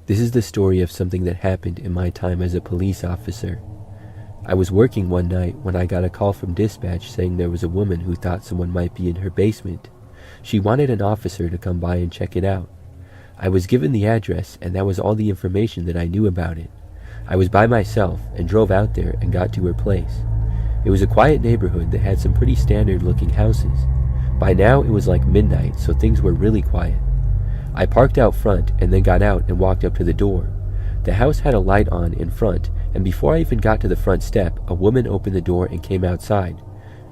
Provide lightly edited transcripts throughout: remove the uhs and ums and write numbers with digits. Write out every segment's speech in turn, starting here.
This is the story of something that happened in my time as a police officer. I was working one night when I got a call from dispatch saying there was a woman who thought someone might be in her basement. She wanted an officer to come by and check it out. I was given the address, and that was all the information that I knew about it. I was by myself and drove out there and got to her place. It was a quiet neighborhood that had some pretty standard looking houses. By now it was like midnight, so things were really quiet. I parked out front and then got out and walked up to the door. The house had a light on in front, and before I even got to the front step, a woman opened the door and came outside.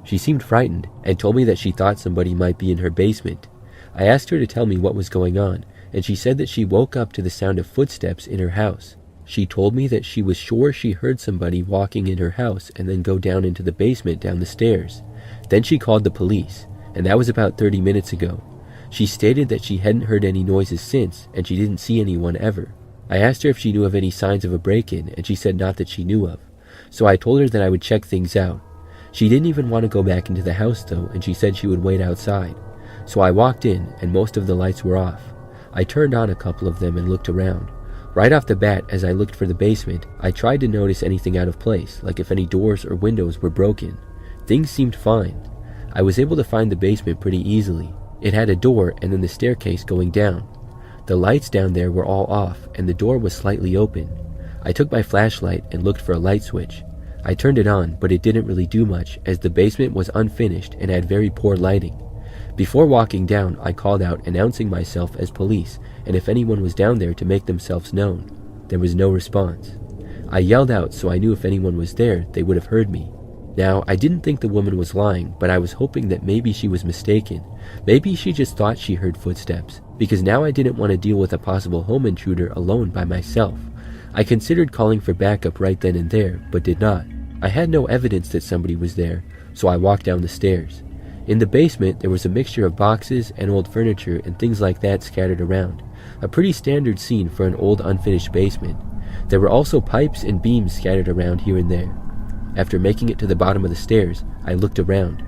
She seemed frightened and told me that she thought somebody might be in her basement. I asked her to tell me what was going on, and she said that she woke up to the sound of footsteps in her house. She told me that she was sure she heard somebody walking in her house and then go down into the basement down the stairs. Then she called the police, and that was about 30 minutes ago. She stated that she hadn't heard any noises since, and she didn't see anyone ever. I asked her if she knew of any signs of a break-in, and she said not that she knew of. So I told her that I would check things out. She didn't even want to go back into the house though, and she said she would wait outside. So I walked in, and most of the lights were off. I turned on a couple of them and looked around. Right off the bat, as I looked for the basement, I tried to notice anything out of place, like if any doors or windows were broken. Things seemed fine. I was able to find the basement pretty easily. It had a door and then the staircase going down. The lights down there were all off, and the door was slightly open. I took my flashlight and looked for a light switch. I turned it on, but it didn't really do much, as the basement was unfinished and had very poor lighting. Before walking down, I called out, announcing myself as police, and if anyone was down there to make themselves known. There was no response. I yelled out, so I knew if anyone was there, they would have heard me. Now, I didn't think the woman was lying, but I was hoping that maybe she was mistaken. Maybe she just thought she heard footsteps, because now I didn't want to deal with a possible home intruder alone by myself. I considered calling for backup right then and there, but did not. I had no evidence that somebody was there, so I walked down the stairs. In the basement, there was a mixture of boxes and old furniture and things like that scattered around. A pretty standard scene for an old unfinished basement. There were also pipes and beams scattered around here and there. After making it to the bottom of the stairs, I looked around.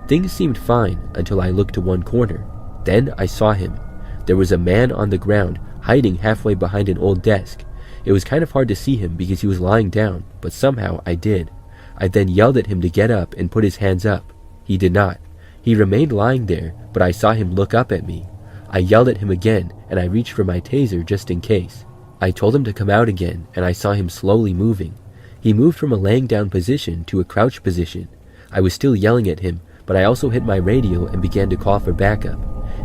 Things seemed fine until I looked to one corner. Then I saw him. There was a man on the ground, hiding halfway behind an old desk. It was kind of hard to see him because he was lying down, but somehow I did. I then yelled at him to get up and put his hands up. He did not. He remained lying there, but I saw him look up at me. I yelled at him again, and I reached for my taser just in case. I told him to come out again, and I saw him slowly moving. He moved from a laying down position to a crouch position. I was still yelling at him, but I also hit my radio and began to call for backup.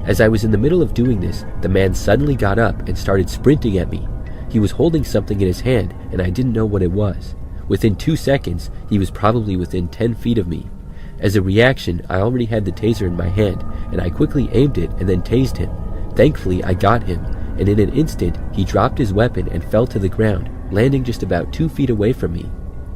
As I was in the middle of doing this, the man suddenly got up and started sprinting at me. He was holding something in his hand, and I didn't know what it was. Within 2 seconds, he was probably within 10 feet of me. As a reaction, I already had the taser in my hand, and I quickly aimed it and then tased him. Thankfully, I got him, and in an instant, he dropped his weapon and fell to the ground, landing just about 2 feet away from me.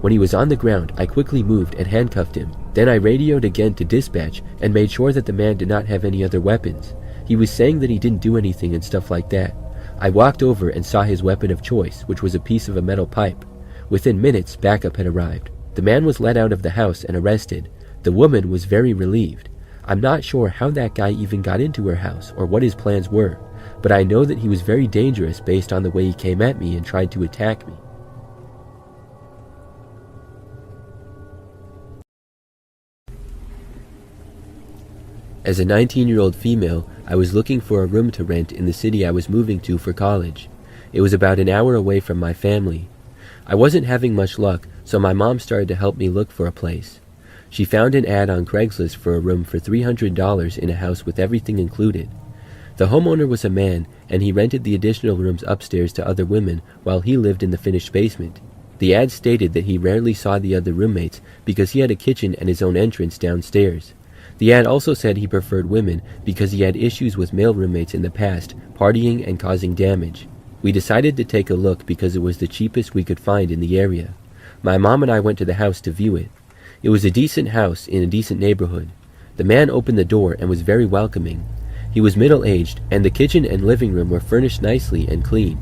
When he was on the ground, I quickly moved and handcuffed him. Then I radioed again to dispatch and made sure that the man did not have any other weapons. He was saying that he didn't do anything and stuff like that. I walked over and saw his weapon of choice, which was a piece of a metal pipe. Within minutes, backup had arrived. The man was let out of the house and arrested. The woman was very relieved. I'm not sure how that guy even got into her house or what his plans were, but I know that he was very dangerous based on the way he came at me and tried to attack me. As a 19-year-old female, I was looking for a room to rent in the city I was moving to for college. It was about an hour away from my family. I wasn't having much luck, so my mom started to help me look for a place. She found an ad on Craigslist for a room for $300 in a house with everything included. The homeowner was a man, and he rented the additional rooms upstairs to other women while he lived in the finished basement. The ad stated that he rarely saw the other roommates because he had a kitchen and his own entrance downstairs. The ad also said he preferred women because he had issues with male roommates in the past, partying and causing damage. We decided to take a look because it was the cheapest we could find in the area. My mom and I went to the house to view it. It was a decent house in a decent neighborhood. The man opened the door and was very welcoming. He was middle-aged, and the kitchen and living room were furnished nicely and clean.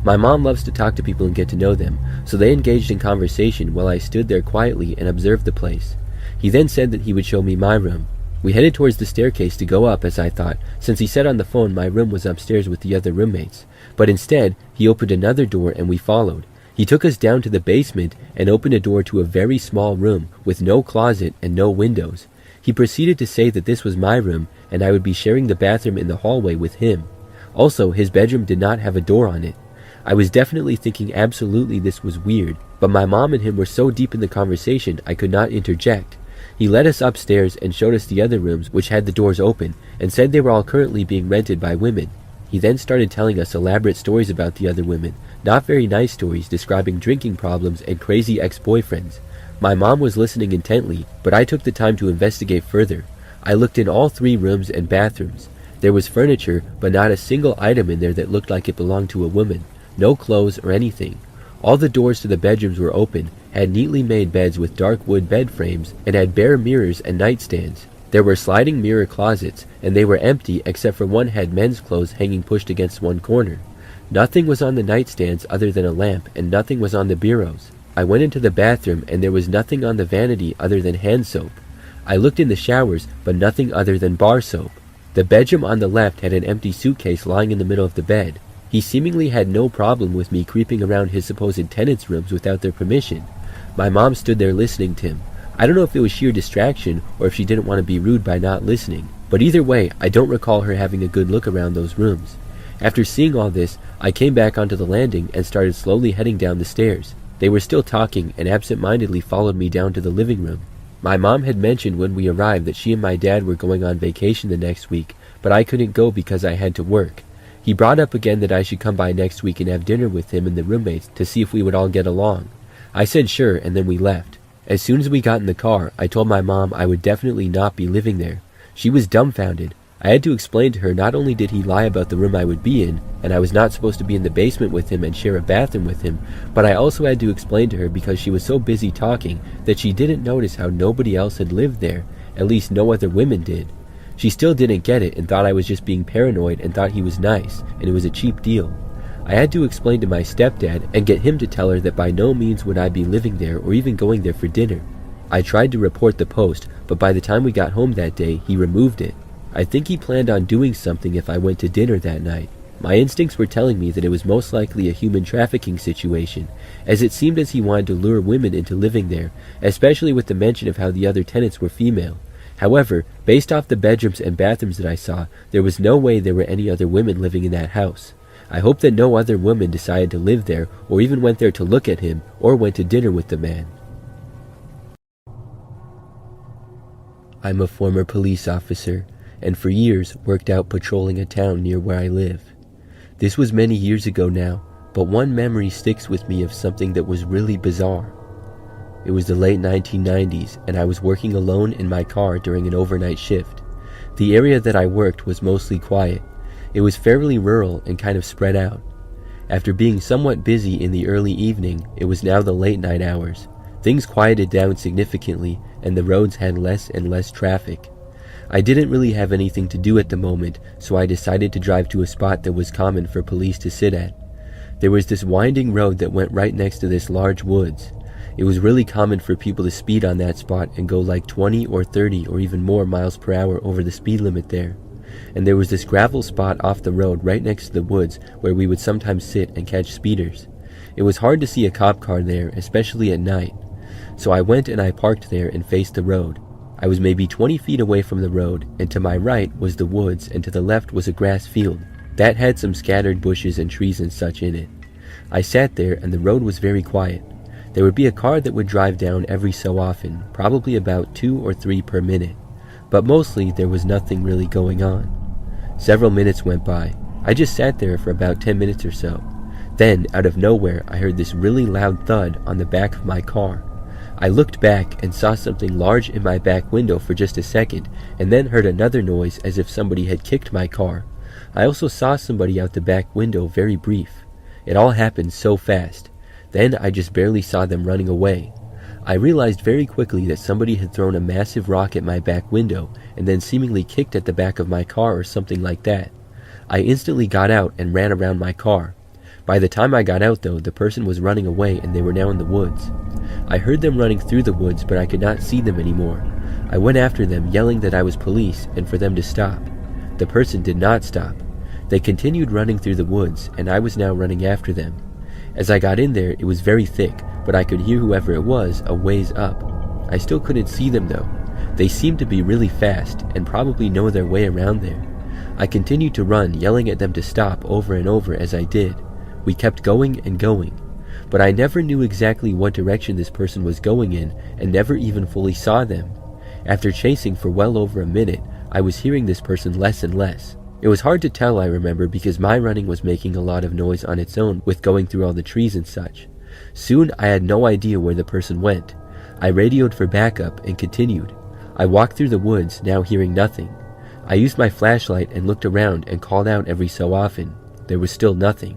My mom loves to talk to people and get to know them, so they engaged in conversation while I stood there quietly and observed the place. He then said that he would show me my room. We headed towards the staircase to go up, as I thought, since he said on the phone my room was upstairs with the other roommates. But instead, he opened another door and we followed. He took us down to the basement and opened a door to a very small room with no closet and no windows. He proceeded to say that this was my room and I would be sharing the bathroom in the hallway with him. Also, his bedroom did not have a door on it. I was definitely thinking absolutely this was weird, but my mom and him were so deep in the conversation I could not interject. He led us upstairs and showed us the other rooms which had the doors open and said they were all currently being rented by women. He then started telling us elaborate stories about the other women, not very nice stories describing drinking problems and crazy ex-boyfriends. My mom was listening intently, but I took the time to investigate further. I looked in all 3 rooms and bathrooms. There was furniture, but not a single item in there that looked like it belonged to a woman. No clothes or anything. All the doors to the bedrooms were open, had neatly made beds with dark wood bed frames, and had bare mirrors and nightstands. There were sliding mirror closets, and they were empty except for one had men's clothes hanging pushed against one corner. Nothing was on the nightstands other than a lamp, and nothing was on the bureaus. I went into the bathroom, and there was nothing on the vanity other than hand soap. I looked in the showers, but nothing other than bar soap. The bedroom on the left had an empty suitcase lying in the middle of the bed. He seemingly had no problem with me creeping around his supposed tenants' rooms without their permission. My mom stood there listening to him. I don't know if it was sheer distraction or if she didn't want to be rude by not listening, but either way, I don't recall her having a good look around those rooms. After seeing all this, I came back onto the landing and started slowly heading down the stairs. They were still talking and absent-mindedly followed me down to the living room. My mom had mentioned when we arrived that she and my dad were going on vacation the next week, but I couldn't go because I had to work. He brought up again that I should come by next week and have dinner with him and the roommates to see if we would all get along. I said sure, and then we left. As soon as we got in the car, I told my mom I would definitely not be living there. She was dumbfounded. I had to explain to her not only did he lie about the room I would be in, and I was not supposed to be in the basement with him and share a bathroom with him, but I also had to explain to her because she was so busy talking that she didn't notice how nobody else had lived there, at least no other women did. She still didn't get it and thought I was just being paranoid and thought he was nice, and it was a cheap deal. I had to explain to my stepdad and get him to tell her that by no means would I be living there or even going there for dinner. I tried to report the post, but by the time we got home that day, he removed it. I think he planned on doing something if I went to dinner that night. My instincts were telling me that it was most likely a human trafficking situation, as it seemed as he wanted to lure women into living there, especially with the mention of how the other tenants were female. However, based off the bedrooms and bathrooms that I saw, there was no way there were any other women living in that house. I hope that no other woman decided to live there or even went there to look at him or went to dinner with the man. I'm a former police officer, and for years worked out patrolling a town near where I live. This was many years ago now, but one memory sticks with me of something that was really bizarre. It was the late 1990s, and I was working alone in my car during an overnight shift. The area that I worked was mostly quiet. It was fairly rural and kind of spread out. After being somewhat busy in the early evening, it was now the late night hours. Things quieted down significantly, and the roads had less and less traffic. I didn't really have anything to do at the moment, so I decided to drive to a spot that was common for police to sit at. There was this winding road that went right next to this large woods. It was really common for people to speed on that spot and go like 20 or 30 or even more miles per hour over the speed limit there. And there was this gravel spot off the road right next to the woods where we would sometimes sit and catch speeders. It was hard to see a cop car there, especially at night. So I went and I parked there and faced the road. I was maybe 20 feet away from the road, and to my right was the woods, and to the left was a grass field. That had some scattered bushes and trees and such in it. I sat there, and the road was very quiet. There would be a car that would drive down every so often, probably about 2 or 3 per minute. But mostly there was nothing really going on. Several minutes went by. I just sat there for about 10 minutes or so. Then, out of nowhere, I heard this really loud thud on the back of my car. I looked back and saw something large in my back window for just a second, and then heard another noise as if somebody had kicked my car. I also saw somebody out the back window very brief. It all happened so fast. Then I just barely saw them running away. I realized very quickly that somebody had thrown a massive rock at my back window and then seemingly kicked at the back of my car or something like that. I instantly got out and ran around my car. By the time I got out though, the person was running away and they were now in the woods. I heard them running through the woods, but I could not see them anymore. I went after them, yelling that I was police and for them to stop. The person did not stop. They continued running through the woods, and I was now running after them. As I got in there, it was very thick, but I could hear whoever it was a ways up. I still couldn't see them though. They seemed to be really fast and probably know their way around there. I continued to run, yelling at them to stop over and over as I did. We kept going and going, but I never knew exactly what direction this person was going in and never even fully saw them. After chasing for well over a minute, I was hearing this person less and less. It was hard to tell, I remember, because my running was making a lot of noise on its own with going through all the trees and such. Soon I had no idea where the person went. I radioed for backup and continued. I walked through the woods, now hearing nothing. I used my flashlight and looked around and called out every so often. There was still nothing.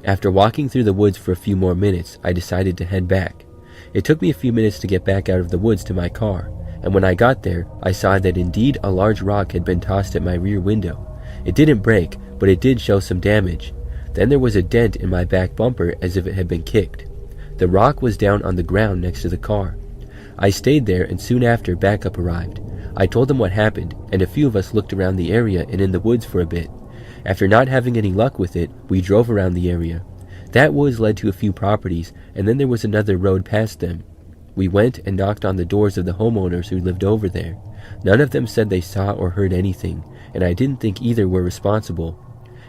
After walking through the woods for a few more minutes, I decided to head back. It took me a few minutes to get back out of the woods to my car, and when I got there, I saw that indeed a large rock had been tossed at my rear window. It didn't break, but it did show some damage. Then there was a dent in my back bumper as if it had been kicked. The rock was down on the ground next to the car. I stayed there, and soon after backup arrived. I told them what happened, and a few of us looked around the area and in the woods for a bit. After not having any luck with it, we drove around the area. That woods led to a few properties, and then there was another road past them. We went and knocked on the doors of the homeowners who lived over there. None of them said they saw or heard anything, and I didn't think either were responsible.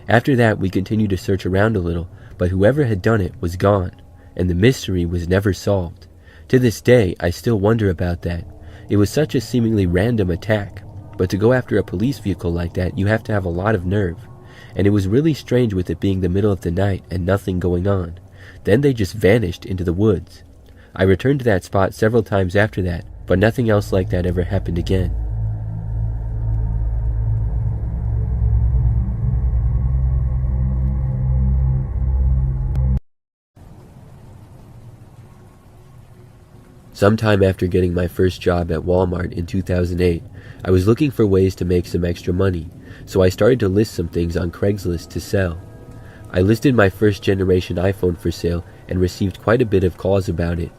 After that, we continued to search around a little, but whoever had done it was gone, and the mystery was never solved. To this day, I still wonder about that. It was such a seemingly random attack, but to go after a police vehicle like that, you have to have a lot of nerve. And it was really strange with it being the middle of the night and nothing going on. Then they just vanished into the woods. I returned to that spot several times after that, but nothing else like that ever happened again. Sometime after getting my first job at Walmart in 2008, I was looking for ways to make some extra money, so I started to list some things on Craigslist to sell. I listed my first generation iPhone for sale and received quite a bit of calls about it.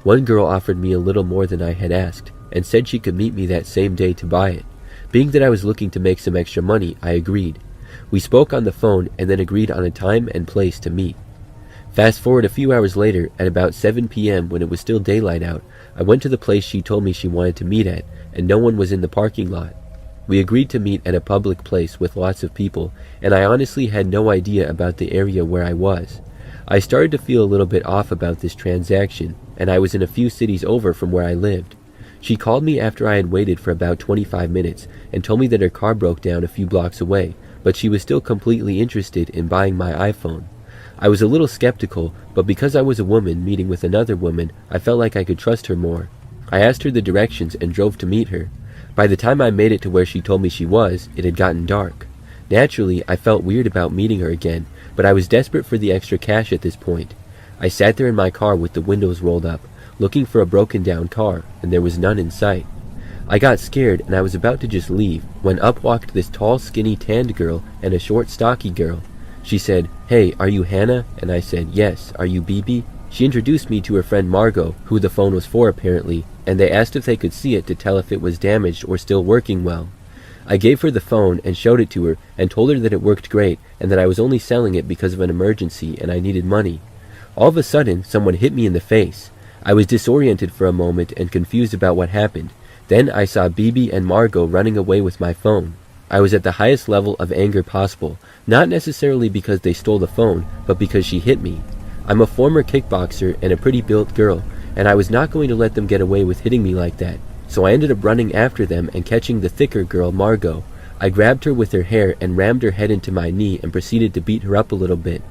One girl offered me a little more than I had asked, and said she could meet me that same day to buy it. Being that I was looking to make some extra money, I agreed. We spoke on the phone and then agreed on a time and place to meet. Fast forward a few hours later, at about 7 p.m. when it was still daylight out, I went to the place she told me she wanted to meet at, and no one was in the parking lot. We agreed to meet at a public place with lots of people, and I honestly had no idea about the area where I was. I started to feel a little bit off about this transaction, and I was in a few cities over from where I lived. She called me after I had waited for about 25 minutes and told me that her car broke down a few blocks away, but she was still completely interested in buying my iPhone. I was a little skeptical, but because I was a woman meeting with another woman, I felt like I could trust her more. I asked her the directions and drove to meet her. By the time I made it to where she told me she was, it had gotten dark. Naturally, I felt weird about meeting her again, but I was desperate for the extra cash at this point. I sat there in my car with the windows rolled up, looking for a broken down car, and there was none in sight. I got scared and I was about to just leave when up walked this tall, skinny, tanned girl and a short, stocky girl. She said, "Hey, are you Hannah?" And I said, "Yes. Are you BB?" She introduced me to her friend Margot, who the phone was for apparently, and they asked if they could see it to tell if it was damaged or still working well. I gave her the phone and showed it to her and told her that it worked great and that I was only selling it because of an emergency and I needed money. All of a sudden, someone hit me in the face. I was disoriented for a moment and confused about what happened. Then I saw BB and Margot running away with my phone. I was at the highest level of anger possible, not necessarily because they stole the phone, but because she hit me. I'm a former kickboxer and a pretty built girl, and I was not going to let them get away with hitting me like that. So I ended up running after them and catching the thicker girl, Margot. I grabbed her with her hair and rammed her head into my knee and proceeded to beat her up a little bit.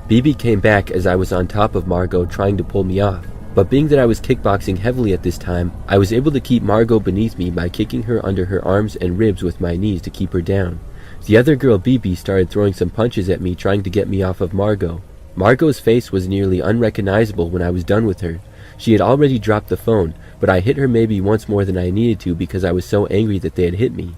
BB came back as I was on top of Margot trying to pull me off. But being that I was kickboxing heavily at this time, I was able to keep Margot beneath me by kicking her under her arms and ribs with my knees to keep her down. The other girl, BB, started throwing some punches at me trying to get me off of Margot. Margot's face was nearly unrecognizable when I was done with her. She had already dropped the phone, but I hit her maybe once more than I needed to because I was so angry that they had hit me.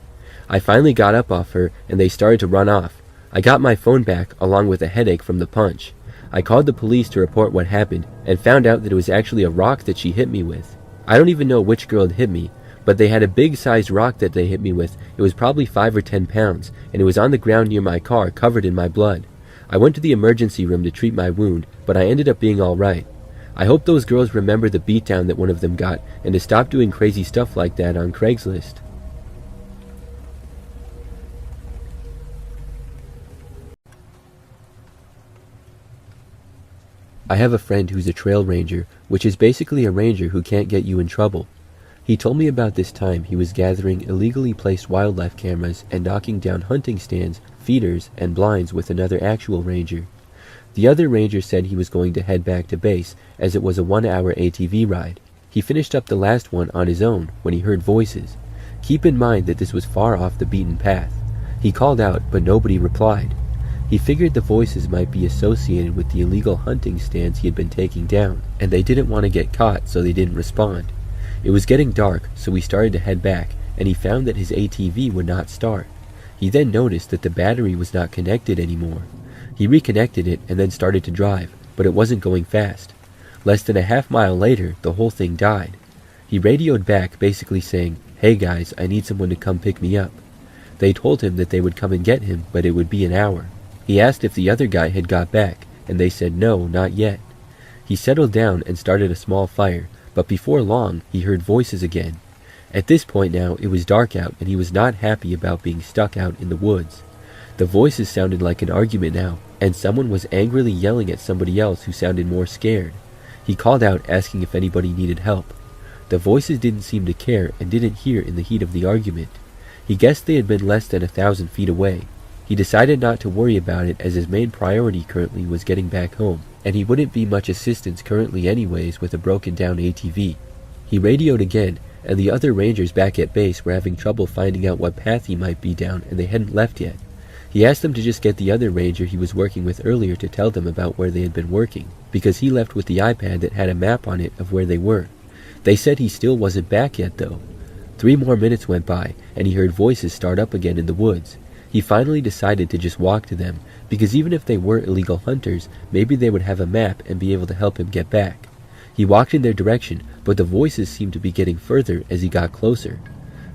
I finally got up off her and they started to run off. I got my phone back along with a headache from the punch. I called the police to report what happened and found out that it was actually a rock that she hit me with. I don't even know which girl had hit me, But they had a big-sized rock that they hit me with. It was probably 5 or 10 pounds, and it was on the ground near my car, covered in my blood. I went to the emergency room to treat my wound, but I ended up being alright. I hope those girls remember the beatdown that one of them got, and to stop doing crazy stuff like that on Craigslist. I have a friend who's a trail ranger, which is basically a ranger who can't get you in trouble. He told me about this time he was gathering illegally placed wildlife cameras and knocking down hunting stands, feeders, and blinds with another actual ranger. The other ranger said he was going to head back to base as it was a 1-hour ATV ride. He finished up the last one on his own when he heard voices. Keep in mind that this was far off the beaten path. He called out, but nobody replied. He figured the voices might be associated with the illegal hunting stands he had been taking down, and they didn't want to get caught, so they didn't respond. It was getting dark, so he started to head back, and he found that his ATV would not start. He then noticed that the battery was not connected anymore. He reconnected it and then started to drive, but it wasn't going fast. Less than a half-mile later, the whole thing died. He radioed back, basically saying, "Hey guys, I need someone to come pick me up." They told him that they would come and get him, but it would be an hour. He asked if the other guy had got back, and they said no, not yet. He settled down and started a small fire, but before long, he heard voices again. At this point now, it was dark out, and he was not happy about being stuck out in the woods. The voices sounded like an argument now, and someone was angrily yelling at somebody else who sounded more scared. He called out asking if anybody needed help. The voices didn't seem to care and didn't hear in the heat of the argument. He guessed they had been less than 1,000 feet away. He decided not to worry about it as his main priority currently was getting back home, and he wouldn't be much assistance currently anyways with a broken down ATV. He radioed again, and the other rangers back at base were having trouble finding out what path he might be down, and they hadn't left yet. He asked them to just get the other ranger he was working with earlier to tell them about where they had been working, because he left with the iPad that had a map on it of where they were. They said he still wasn't back yet though. 3 more minutes went by, and he heard voices start up again in the woods. He finally decided to just walk to them, because even if they were illegal hunters, maybe they would have a map and be able to help him get back. He walked in their direction, but the voices seemed to be getting further as he got closer.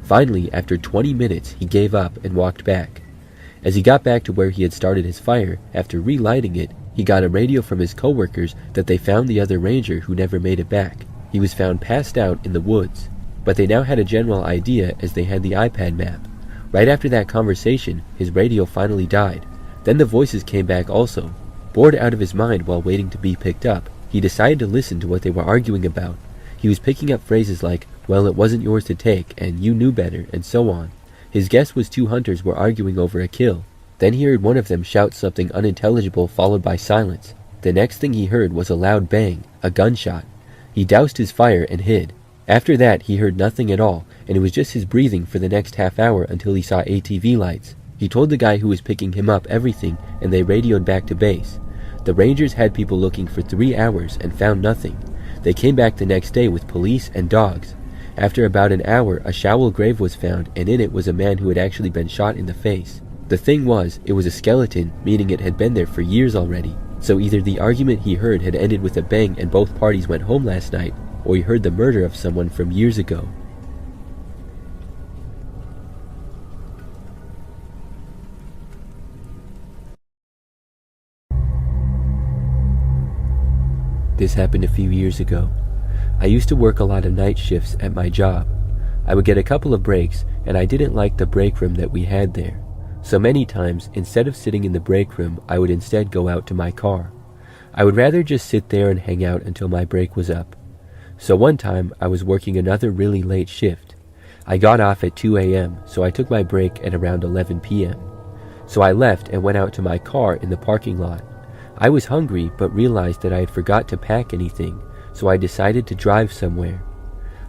Finally, after 20 minutes, he gave up and walked back. As he got back to where he had started his fire, after relighting it, he got a radio from his coworkers that they found the other ranger who never made it back. He was found passed out in the woods, but they now had a general idea as they had the iPad map. Right after that conversation, his radio finally died. Then the voices came back also. Bored out of his mind while waiting to be picked up, he decided to listen to what they were arguing about. He was picking up phrases like, "Well, it wasn't yours to take," and "you knew better," and so on. His guess was 2 hunters were arguing over a kill. Then he heard one of them shout something unintelligible followed by silence. The next thing he heard was a loud bang, a gunshot. He doused his fire and hid. After that, he heard nothing at all, and it was just his breathing for the next half hour until he saw ATV lights. He told the guy who was picking him up everything, and they radioed back to base. The rangers had people looking for 3 hours and found nothing. They came back the next day with police and dogs. After about an hour, a shallow grave was found, and in it was a man who had actually been shot in the face. The thing was, it was a skeleton, meaning it had been there for years already. So either the argument he heard had ended with a bang and both parties went home last night, or he heard the murder of someone from years ago. This happened a few years ago. I used to work a lot of night shifts at my job. I would get a couple of breaks, and I didn't like the break room that we had there. So many times, instead of sitting in the break room, I would instead go out to my car. I would rather just sit there and hang out until my break was up. So one time, I was working another really late shift. I got off at 2 a.m., so I took my break at around 11 p.m. So I left and went out to my car in the parking lot. I was hungry, but realized that I had forgot to pack anything, so I decided to drive somewhere.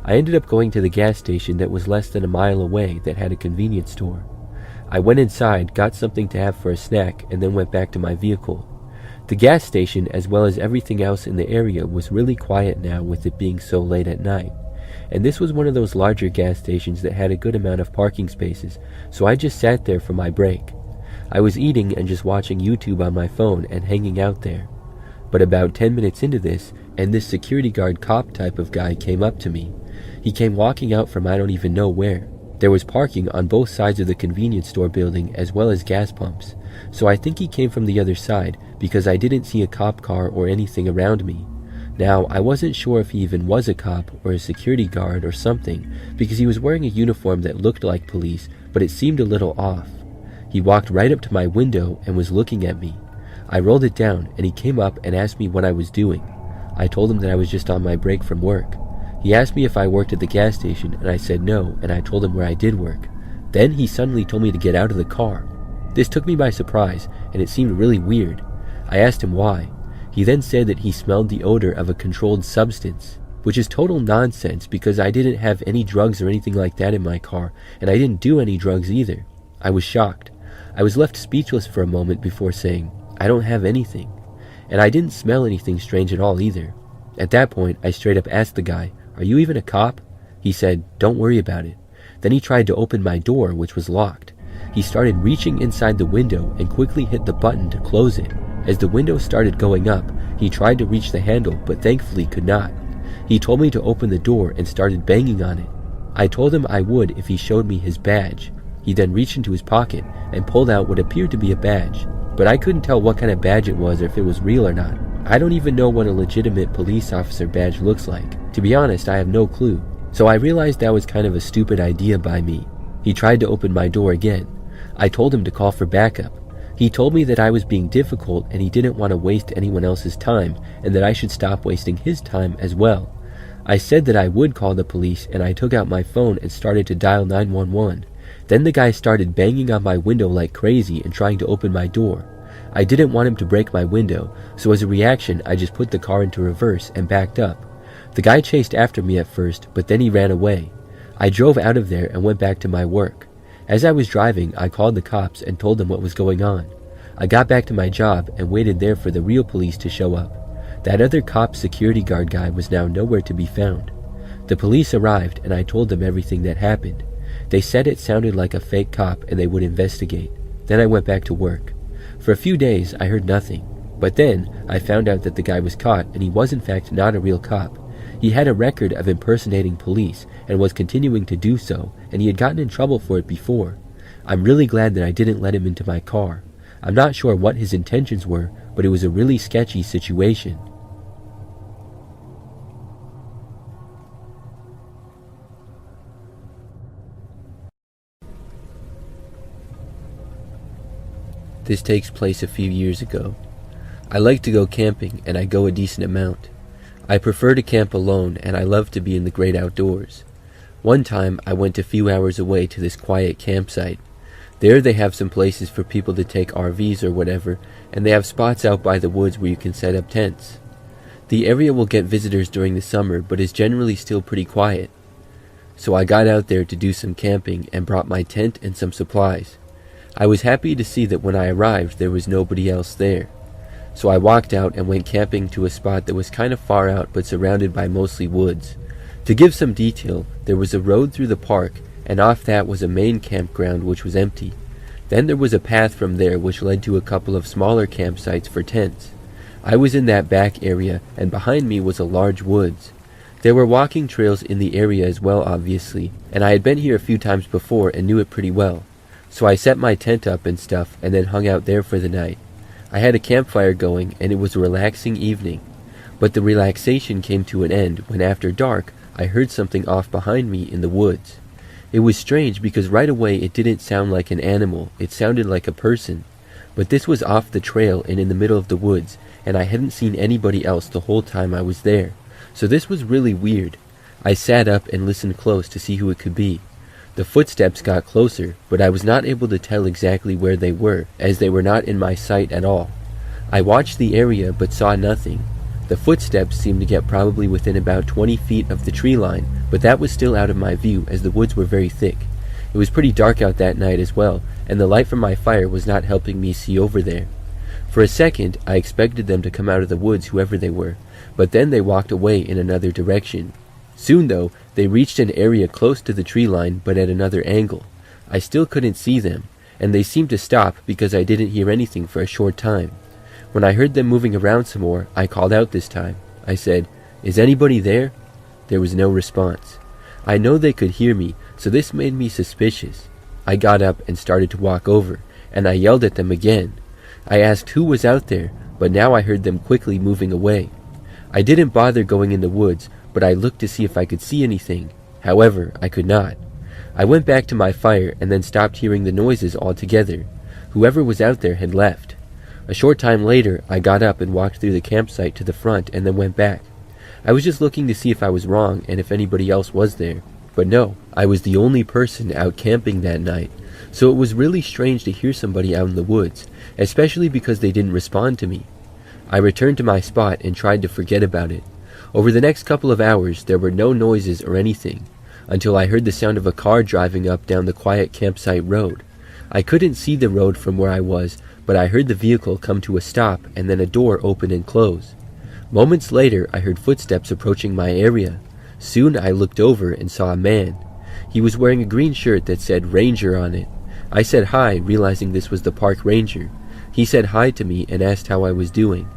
I ended up going to the gas station that was less than a mile away that had a convenience store. I went inside, got something to have for a snack, and then went back to my vehicle. The gas station, as well as everything else in the area, was really quiet now with it being so late at night. And this was one of those larger gas stations that had a good amount of parking spaces, so I just sat there for my break. I was eating and just watching YouTube on my phone and hanging out there. But about 10 minutes into this, and this security guard cop type of guy came up to me. He came walking out from I don't even know where. There was parking on both sides of the convenience store building as well as gas pumps, so I think he came from the other side because I didn't see a cop car or anything around me. Now, I wasn't sure if he even was a cop or a security guard or something because he was wearing a uniform that looked like police, but it seemed a little off. He walked right up to my window and was looking at me. I rolled it down and he came up and asked me what I was doing. I told him that I was just on my break from work. He asked me if I worked at the gas station and I said no, and I told him where I did work. Then he suddenly told me to get out of the car. This took me by surprise and it seemed really weird. I asked him why. He then said that he smelled the odor of a controlled substance, which is total nonsense because I didn't have any drugs or anything like that in my car, and I didn't do any drugs either. I was shocked. I was left speechless for a moment before saying, I don't have anything. And I didn't smell anything strange at all either. At that point, I straight up asked the guy, are you even a cop? He said, don't worry about it. Then he tried to open my door, which was locked. He started reaching inside the window and quickly hit the button to close it. As the window started going up, he tried to reach the handle, but thankfully could not. He told me to open the door and started banging on it. I told him I would if he showed me his badge. He then reached into his pocket and pulled out what appeared to be a badge, but I couldn't tell what kind of badge it was or if it was real or not. I don't even know what a legitimate police officer badge looks like. To be honest, I have no clue. So I realized that was kind of a stupid idea by me. He tried to open my door again. I told him to call for backup. He told me that I was being difficult and he didn't want to waste anyone else's time and that I should stop wasting his time as well. I said that I would call the police and I took out my phone and started to dial 911. Then the guy started banging on my window like crazy and trying to open my door. I didn't want him to break my window, so as a reaction I just put the car into reverse and backed up. The guy chased after me at first, but then he ran away. I drove out of there and went back to my work. As I was driving, I called the cops and told them what was going on. I got back to my job and waited there for the real police to show up. That other cop security guard guy was now nowhere to be found. The police arrived and I told them everything that happened. They said it sounded like a fake cop and they would investigate. Then I went back to work. For a few days I heard nothing, but then I found out that the guy was caught and he was in fact not a real cop. He had a record of impersonating police and was continuing to do so, and he had gotten in trouble for it before. I'm really glad that I didn't let him into my car. I'm not sure what his intentions were, but it was a really sketchy situation. This takes place a few years ago. I like to go camping and I go a decent amount. I prefer to camp alone and I love to be in the great outdoors. One time I went a few hours away to this quiet campsite. There they have some places for people to take RVs or whatever, and they have spots out by the woods where you can set up tents. The area will get visitors during the summer but is generally still pretty quiet. So I got out there to do some camping and brought my tent and some supplies. I was happy to see that when I arrived there was nobody else there. So I walked out and went camping to a spot that was kind of far out but surrounded by mostly woods. To give some detail, there was a road through the park, and off that was a main campground which was empty. Then there was a path from there which led to a couple of smaller campsites for tents. I was in that back area, and behind me was a large woods. There were walking trails in the area as well, obviously, and I had been here a few times before and knew it pretty well. So I set my tent up and stuff and then hung out there for the night. I had a campfire going and it was a relaxing evening. But the relaxation came to an end when after dark I heard something off behind me in the woods. It was strange because right away it didn't sound like an animal, it sounded like a person. But this was off the trail and in the middle of the woods, and I hadn't seen anybody else the whole time I was there. So this was really weird. I sat up and listened close to see who it could be. The footsteps got closer, but I was not able to tell exactly where they were, as they were not in my sight at all. I watched the area but saw nothing. The footsteps seemed to get probably within about 20 feet of the tree line, but that was still out of my view as the woods were very thick. It was pretty dark out that night as well, and the light from my fire was not helping me see over there. For a second, I expected them to come out of the woods, whoever they were, but then they walked away in another direction. Soon, though, they reached an area close to the tree line, but at another angle. I still couldn't see them, and they seemed to stop because I didn't hear anything for a short time. When I heard them moving around some more, I called out this time. I said, "Is anybody there?" There was no response. I know they could hear me, so this made me suspicious. I got up and started to walk over, and I yelled at them again. I asked who was out there, but now I heard them quickly moving away. I didn't bother going in the woods, but I looked to see if I could see anything. However, I could not. I went back to my fire and then stopped hearing the noises altogether. Whoever was out there had left. A short time later, I got up and walked through the campsite to the front and then went back. I was just looking to see if I was wrong and if anybody else was there. But no, I was the only person out camping that night, so it was really strange to hear somebody out in the woods, especially because they didn't respond to me. I returned to my spot and tried to forget about it. Over the next couple of hours, there were no noises or anything, until I heard the sound of a car driving up down the quiet campsite road. I couldn't see the road from where I was, but I heard the vehicle come to a stop and then a door open and close. Moments later, I heard footsteps approaching my area. Soon I looked over and saw a man. He was wearing a green shirt that said Ranger on it. I said hi, realizing this was the park ranger. He said hi to me and asked how I was doing.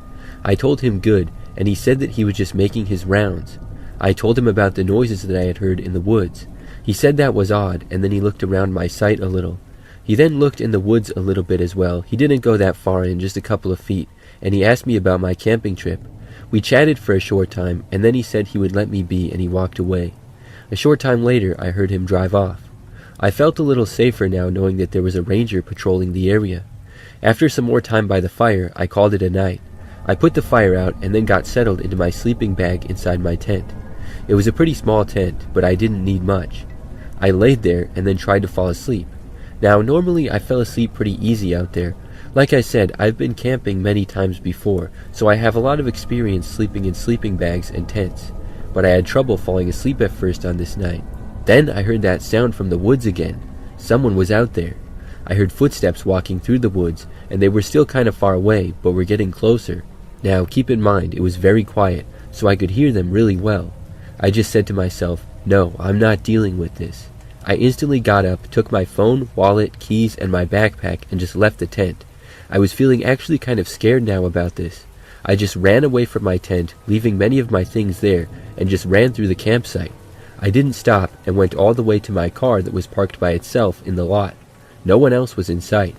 I told him good, and he said that he was just making his rounds. I told him about the noises that I had heard in the woods. He said that was odd, and then he looked around my site a little. He then looked in the woods a little bit as well. He didn't go that far in, just a couple of feet, and he asked me about my camping trip. We chatted for a short time, and then he said he would let me be, and he walked away. A short time later, I heard him drive off. I felt a little safer now knowing that there was a ranger patrolling the area. After some more time by the fire, I called it a night. I put the fire out and then got settled into my sleeping bag inside my tent. It was a pretty small tent, but I didn't need much. I laid there and then tried to fall asleep. Now, normally I fell asleep pretty easy out there. Like I said, I've been camping many times before, so I have a lot of experience sleeping in sleeping bags and tents. But I had trouble falling asleep at first on this night. Then I heard that sound from the woods again. Someone was out there. I heard footsteps walking through the woods, and they were still kind of far away, but were getting closer. Now, keep in mind, it was very quiet, so I could hear them really well. I just said to myself, no, I'm not dealing with this. I instantly got up, took my phone, wallet, keys, and my backpack, and just left the tent. I was feeling actually kind of scared now about this. I just ran away from my tent, leaving many of my things there, and just ran through the campsite. I didn't stop, and went all the way to my car that was parked by itself in the lot. No one else was in sight.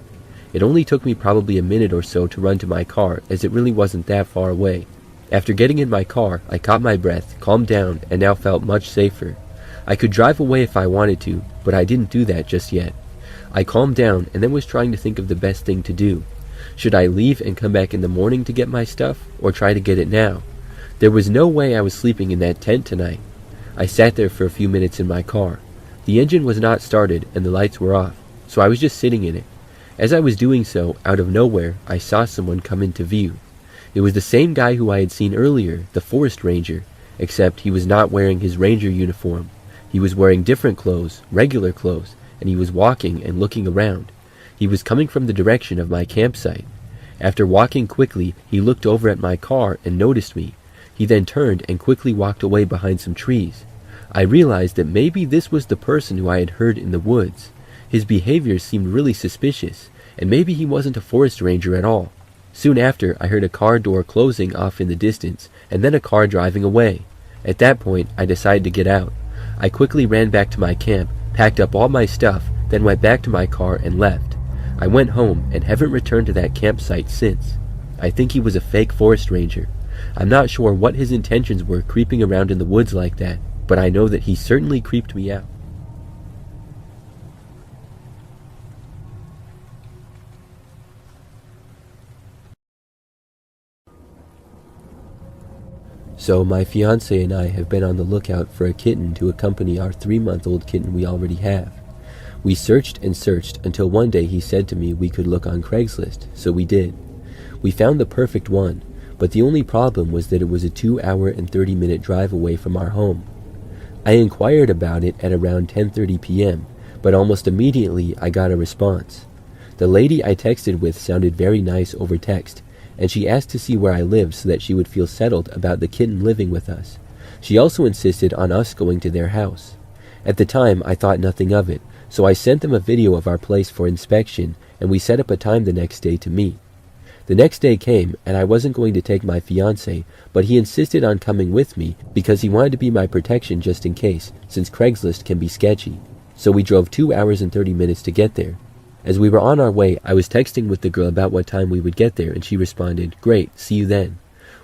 It only took me probably a minute or so to run to my car, as it really wasn't that far away. After getting in my car, I caught my breath, calmed down, and now felt much safer. I could drive away if I wanted to, but I didn't do that just yet. I calmed down and then was trying to think of the best thing to do. Should I leave and come back in the morning to get my stuff, or try to get it now? There was no way I was sleeping in that tent tonight. I sat there for a few minutes in my car. The engine was not started and the lights were off, so I was just sitting in it. As I was doing so, out of nowhere, I saw someone come into view. It was the same guy who I had seen earlier, the forest ranger, except he was not wearing his ranger uniform. He was wearing different clothes, regular clothes, and he was walking and looking around. He was coming from the direction of my campsite. After walking quickly, he looked over at my car and noticed me. He then turned and quickly walked away behind some trees. I realized that maybe this was the person who I had heard in the woods. His behavior seemed really suspicious, and maybe he wasn't a forest ranger at all. Soon after, I heard a car door closing off in the distance, and then a car driving away. At that point, I decided to get out. I quickly ran back to my camp, packed up all my stuff, then went back to my car and left. I went home and haven't returned to that campsite since. I think he was a fake forest ranger. I'm not sure what his intentions were creeping around in the woods like that, but I know that he certainly creeped me out. So my fiancé and I have been on the lookout for a kitten to accompany our 3-month-old kitten we already have. We searched and searched until one day he said to me we could look on Craigslist, so we did. We found the perfect one, but the only problem was that it was a 2-hour and 30-minute drive away from our home. I inquired about it at around 10:30 p.m., but almost immediately I got a response. The lady I texted with sounded very nice over text, and she asked to see where I lived so that she would feel settled about the kitten living with us. She also insisted on us going to their house. At the time, I thought nothing of it, so I sent them a video of our place for inspection, and we set up a time the next day to meet. The next day came, and I wasn't going to take my fiancé, but he insisted on coming with me because he wanted to be my protection just in case, since Craigslist can be sketchy. So we drove 2 hours and 30 minutes to get there. As we were on our way, I was texting with the girl about what time we would get there, and she responded, "Great, see you then."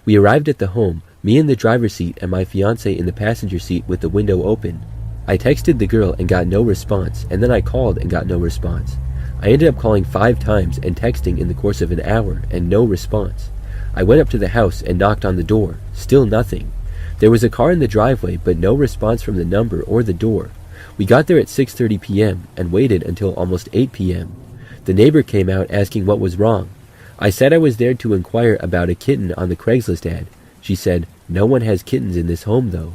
We arrived at the home, me in the driver's seat and my fiancé in the passenger seat with the window open. I texted the girl and got no response, and then I called and got no response. I ended up calling 5 times and texting in the course of an hour, and no response. I went up to the house and knocked on the door. Still nothing. There was a car in the driveway, but no response from the number or the door. We got there at 6:30 p.m. and waited until almost 8 p.m. The neighbor came out asking what was wrong. I said I was there to inquire about a kitten on the Craigslist ad. She said, "No one has kittens in this home though."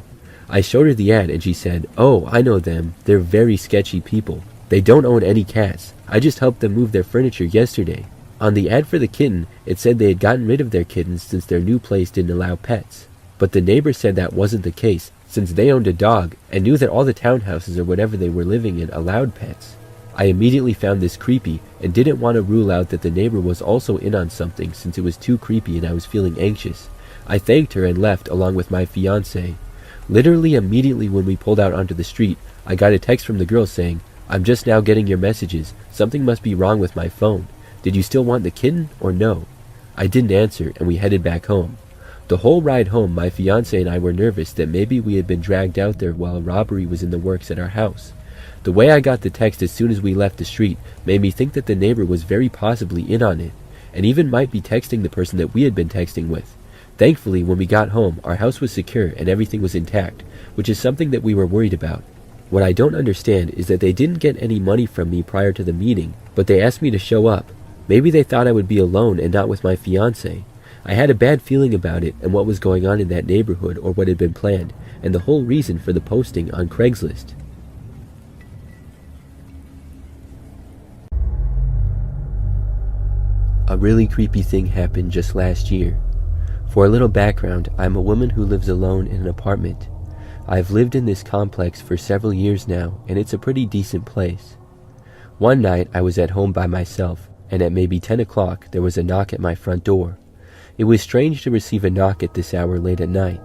I showed her the ad and she said, "Oh, I know them. They're very sketchy people. They don't own any cats. I just helped them move their furniture yesterday." On the ad for the kitten, it said they had gotten rid of their kittens since their new place didn't allow pets. But the neighbor said that wasn't the case, since they owned a dog and knew that all the townhouses or whatever they were living in allowed pets. I immediately found this creepy and didn't want to rule out that the neighbor was also in on something since it was too creepy and I was feeling anxious. I thanked her and left along with my fiancé. Literally immediately when we pulled out onto the street, I got a text from the girl saying, "I'm just now getting your messages. Something must be wrong with my phone. Did you still want the kitten or no?" I didn't answer and we headed back home. The whole ride home, my fiancé and I were nervous that maybe we had been dragged out there while a robbery was in the works at our house. The way I got the text as soon as we left the street made me think that the neighbor was very possibly in on it, and even might be texting the person that we had been texting with. Thankfully, when we got home, our house was secure and everything was intact, which is something that we were worried about. What I don't understand is that they didn't get any money from me prior to the meeting, but they asked me to show up. Maybe they thought I would be alone and not with my fiancé. I had a bad feeling about it and what was going on in that neighborhood or what had been planned, and the whole reason for the posting on Craigslist. A really creepy thing happened just last year. For a little background, I'm a woman who lives alone in an apartment. I've lived in this complex for several years now, and it's a pretty decent place. One night, I was at home by myself, and at maybe 10 o'clock, there was a knock at my front door. It was strange to receive a knock at this hour late at night.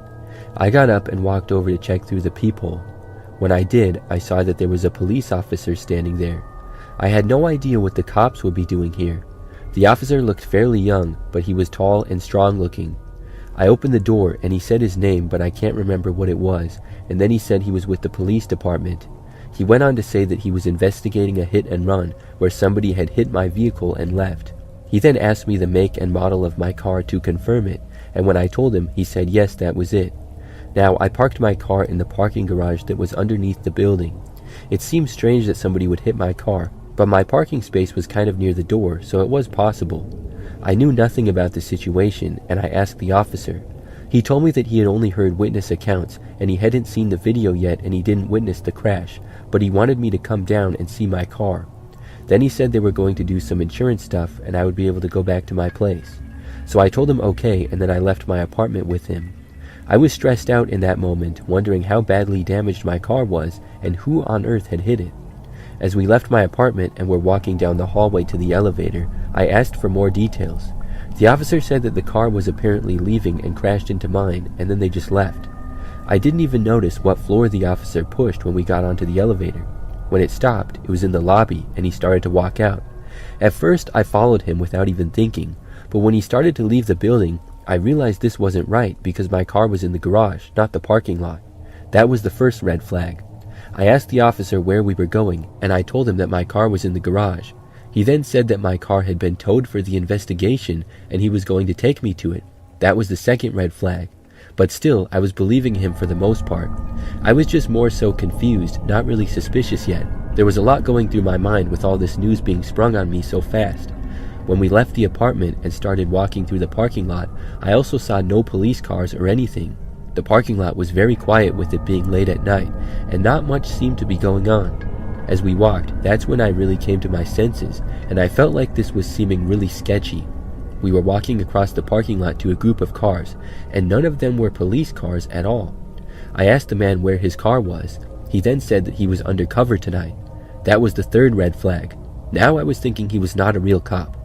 I got up and walked over to check through the peephole. When I did, I saw that there was a police officer standing there. I had no idea what the cops would be doing here. The officer looked fairly young, but he was tall and strong looking. I opened the door and he said his name, but I can't remember what it was, and then he said he was with the police department. He went on to say that he was investigating a hit and run where somebody had hit my vehicle and left. He then asked me the make and model of my car to confirm it, and when I told him, he said yes, that was it. Now, I parked my car in the parking garage that was underneath the building. It seemed strange that somebody would hit my car, but my parking space was kind of near the door, so it was possible. I knew nothing about the situation, and I asked the officer. He told me that he had only heard witness accounts, and he hadn't seen the video yet and he didn't witness the crash, but he wanted me to come down and see my car. Then he said they were going to do some insurance stuff and I would be able to go back to my place. So I told him okay, and then I left my apartment with him. I was stressed out in that moment, wondering how badly damaged my car was and who on earth had hit it. As we left my apartment and were walking down the hallway to the elevator, I asked for more details. The officer said that the car was apparently leaving and crashed into mine, and then they just left. I didn't even notice what floor the officer pushed when we got onto the elevator. When it stopped, it was in the lobby, and he started to walk out. At first, I followed him without even thinking, but when he started to leave the building, I realized this wasn't right because my car was in the garage, not the parking lot. That was the first red flag. I asked the officer where we were going, and I told him that my car was in the garage. He then said that my car had been towed for the investigation, and he was going to take me to it. That was the second red flag. But still, I was believing him for the most part. I was just more so confused, not really suspicious yet. There was a lot going through my mind with all this news being sprung on me so fast. When we left the apartment and started walking through the parking lot, I also saw no police cars or anything. The parking lot was very quiet with it being late at night, and not much seemed to be going on. As we walked, that's when I really came to my senses, and I felt like this was seeming really sketchy. We were walking across the parking lot to a group of cars, and none of them were police cars at all. I asked the man where his car was. He then said that he was undercover tonight. That was the third red flag. Now I was thinking he was not a real cop.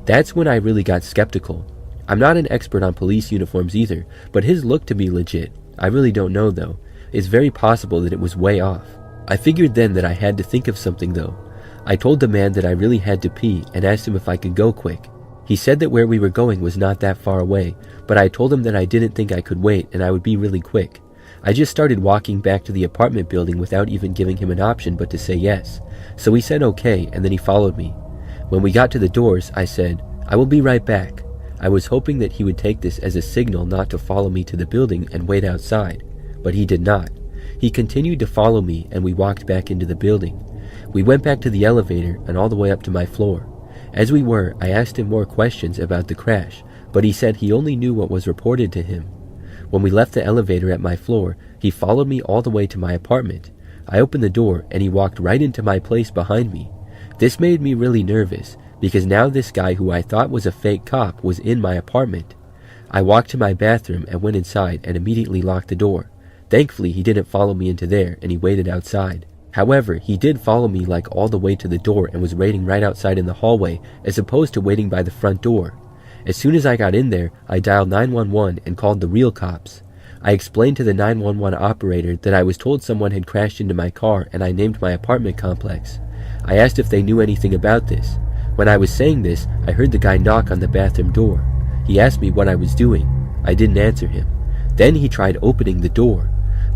That's when I really got skeptical. I'm not an expert on police uniforms either, but his looked to be legit. I really don't know though. It's very possible that it was way off. I figured then that I had to think of something though. I told the man that I really had to pee and asked him if I could go quick. He said that where we were going was not that far away, but I told him that I didn't think I could wait and I would be really quick. I just started walking back to the apartment building without even giving him an option but to say yes. So he said okay, and then he followed me. When we got to the doors, I said, "I will be right back." I was hoping that he would take this as a signal not to follow me to the building and wait outside, but he did not. He continued to follow me and we walked back into the building. We went back to the elevator and all the way up to my floor. As we were, I asked him more questions about the crash, but he said he only knew what was reported to him. When we left the elevator at my floor, he followed me all the way to my apartment. I opened the door and he walked right into my place behind me. This made me really nervous, because now this guy who I thought was a fake cop was in my apartment. I walked to my bathroom and went inside and immediately locked the door. Thankfully, he didn't follow me into there and he waited outside. However, he did follow me like all the way to the door and was waiting right outside in the hallway as opposed to waiting by the front door. As soon as I got in there, I dialed 911 and called the real cops. I explained to the 911 operator that I was told someone had crashed into my car and I named my apartment complex. I asked if they knew anything about this. When I was saying this, I heard the guy knock on the bathroom door. He asked me what I was doing. I didn't answer him. Then he tried opening the door.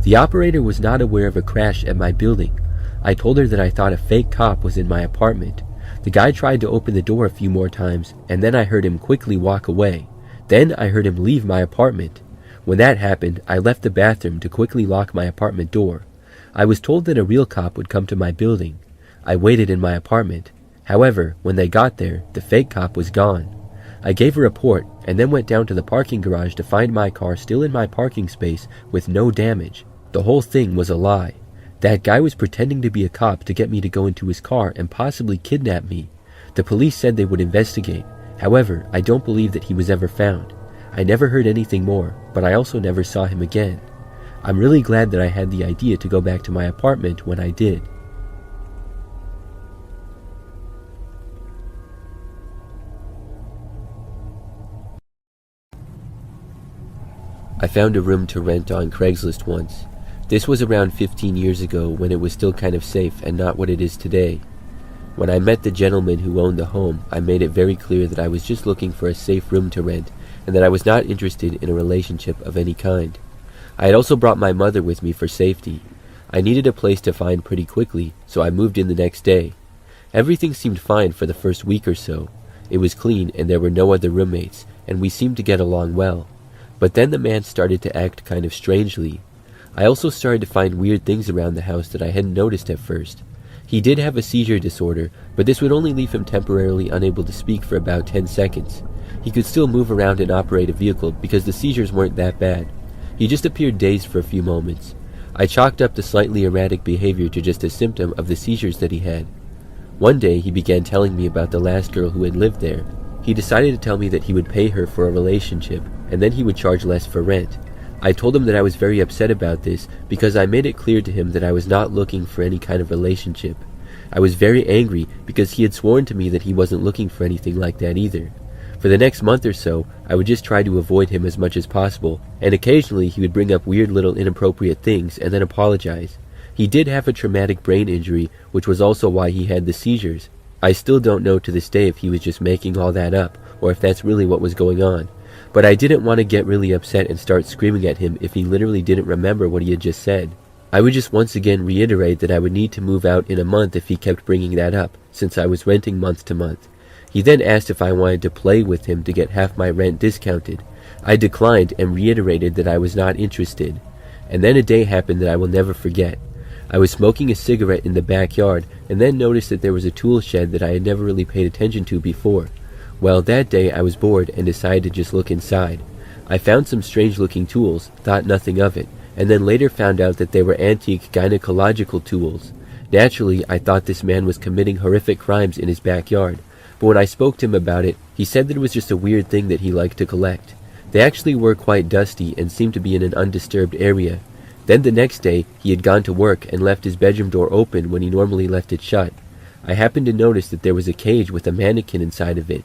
The operator was not aware of a crash at my building. I told her that I thought a fake cop was in my apartment. The guy tried to open the door a few more times, and then I heard him quickly walk away. Then I heard him leave my apartment. When that happened, I left the bathroom to quickly lock my apartment door. I was told that a real cop would come to my building. I waited in my apartment. However, when they got there, the fake cop was gone. I gave a report and then went down to the parking garage to find my car still in my parking space with no damage. The whole thing was a lie. That guy was pretending to be a cop to get me to go into his car and possibly kidnap me. The police said they would investigate. However, I don't believe that he was ever found. I never heard anything more, but I also never saw him again. I'm really glad that I had the idea to go back to my apartment when I did. I found a room to rent on Craigslist once. This was around 15 years ago when it was still kind of safe and not what it is today. When I met the gentleman who owned the home, I made it very clear that I was just looking for a safe room to rent and that I was not interested in a relationship of any kind. I had also brought my mother with me for safety. I needed a place to find pretty quickly, so I moved in the next day. Everything seemed fine for the first week or so. It was clean and there were no other roommates, and we seemed to get along well. But then the man started to act kind of strangely. I also started to find weird things around the house that I hadn't noticed at first. He did have a seizure disorder, but this would only leave him temporarily unable to speak for about 10 seconds. He could still move around and operate a vehicle because the seizures weren't that bad. He just appeared dazed for a few moments. I chalked up the slightly erratic behavior to just a symptom of the seizures that he had. One day he began telling me about the last girl who had lived there. He decided to tell me that he would pay her for a relationship, and then he would charge less for rent. I told him that I was very upset about this because I made it clear to him that I was not looking for any kind of relationship. I was very angry because he had sworn to me that he wasn't looking for anything like that either. For the next month or so, I would just try to avoid him as much as possible, and occasionally he would bring up weird little inappropriate things and then apologize. He did have a traumatic brain injury, which was also why he had the seizures. I still don't know to this day if he was just making all that up, or if that's really what was going on. But I didn't want to get really upset and start screaming at him if he literally didn't remember what he had just said. I would just once again reiterate that I would need to move out in a month if he kept bringing that up, since I was renting month to month. He then asked if I wanted to play with him to get half my rent discounted. I declined and reiterated that I was not interested. And then a day happened that I will never forget. I was smoking a cigarette in the backyard and then noticed that there was a tool shed that I had never really paid attention to before. Well, that day I was bored and decided to just look inside. I found some strange-looking tools, thought nothing of it, and then later found out that they were antique gynecological tools. Naturally, I thought this man was committing horrific crimes in his backyard, but when I spoke to him about it, he said that it was just a weird thing that he liked to collect. They actually were quite dusty and seemed to be in an undisturbed area. Then the next day, he had gone to work and left his bedroom door open when he normally left it shut. I happened to notice that there was a cage with a mannequin inside of it.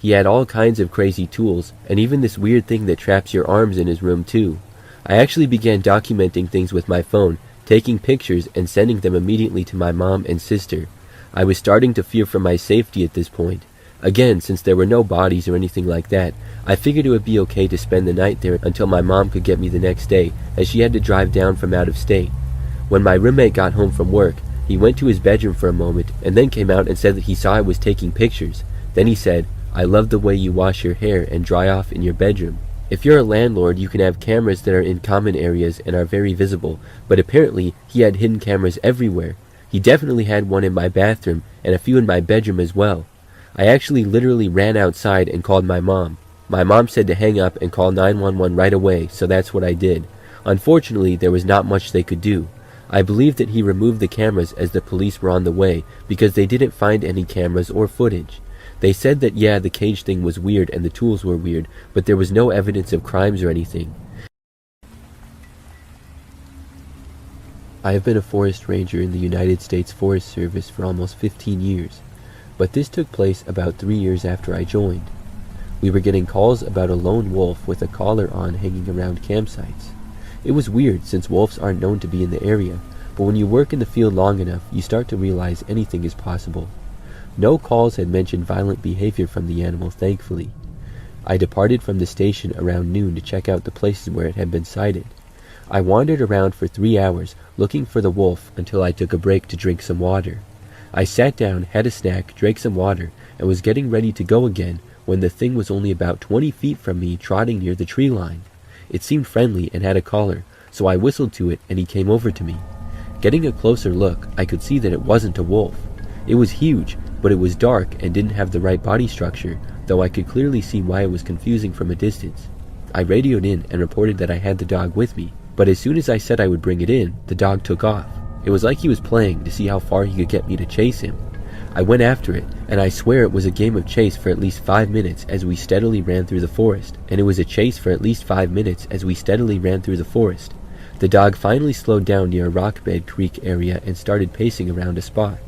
He had all kinds of crazy tools, and even this weird thing that traps your arms in his room too. I actually began documenting things with my phone, taking pictures and sending them immediately to my mom and sister. I was starting to fear for my safety at this point. Again, since there were no bodies or anything like that, I figured it would be okay to spend the night there until my mom could get me the next day, as she had to drive down from out of state. When my roommate got home from work, he went to his bedroom for a moment and then came out and said that he saw I was taking pictures. Then he said, "I love the way you wash your hair and dry off in your bedroom." If you're a landlord, you can have cameras that are in common areas and are very visible, but apparently he had hidden cameras everywhere. He definitely had one in my bathroom and a few in my bedroom as well. I actually literally ran outside and called my mom. My mom said to hang up and call 911 right away, so that's what I did. Unfortunately, there was not much they could do. I believe that he removed the cameras as the police were on the way because they didn't find any cameras or footage. They said that yeah, the cage thing was weird and the tools were weird, but there was no evidence of crimes or anything. I have been a forest ranger in the United States Forest Service for almost 15 years, but this took place about 3 years after I joined. We were getting calls about a lone wolf with a collar on hanging around campsites. It was weird since wolves aren't known to be in the area, but when you work in the field long enough, you start to realize anything is possible. No calls had mentioned violent behavior from the animal, thankfully. I departed from the station around noon to check out the places where it had been sighted. I wandered around for 3 hours looking for the wolf until I took a break to drink some water. I sat down, had a snack, drank some water, and was getting ready to go again when the thing was only about 20 feet from me, trotting near the tree line. It seemed friendly and had a collar, so I whistled to it and he came over to me. Getting a closer look, I could see that it wasn't a wolf. It was huge, but it was dark and didn't have the right body structure, though I could clearly see why it was confusing from a distance. I radioed in and reported that I had the dog with me, but as soon as I said I would bring it in, the dog took off. It was like he was playing to see how far he could get me to chase him. I went after it, and I swear it was a game of chase for at least 5 minutes as we steadily ran through the forest, and it was a chase for at least 5 minutes as we steadily ran through the forest. The dog finally slowed down near a rockbed creek area and started pacing around a spot.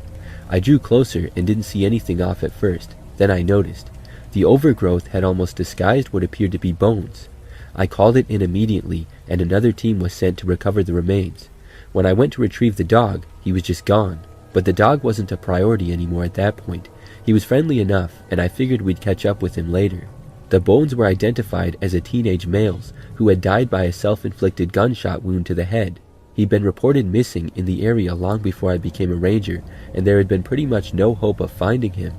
I drew closer and didn't see anything off at first. Then I noticed. The overgrowth had almost disguised what appeared to be bones. I called it in immediately, and another team was sent to recover the remains. When I went to retrieve the dog, he was just gone. But the dog wasn't a priority anymore at that point. He was friendly enough, and I figured we'd catch up with him later. The bones were identified as a teenage male's who had died by a self-inflicted gunshot wound to the head. He'd been reported missing in the area long before I became a ranger, and there had been pretty much no hope of finding him.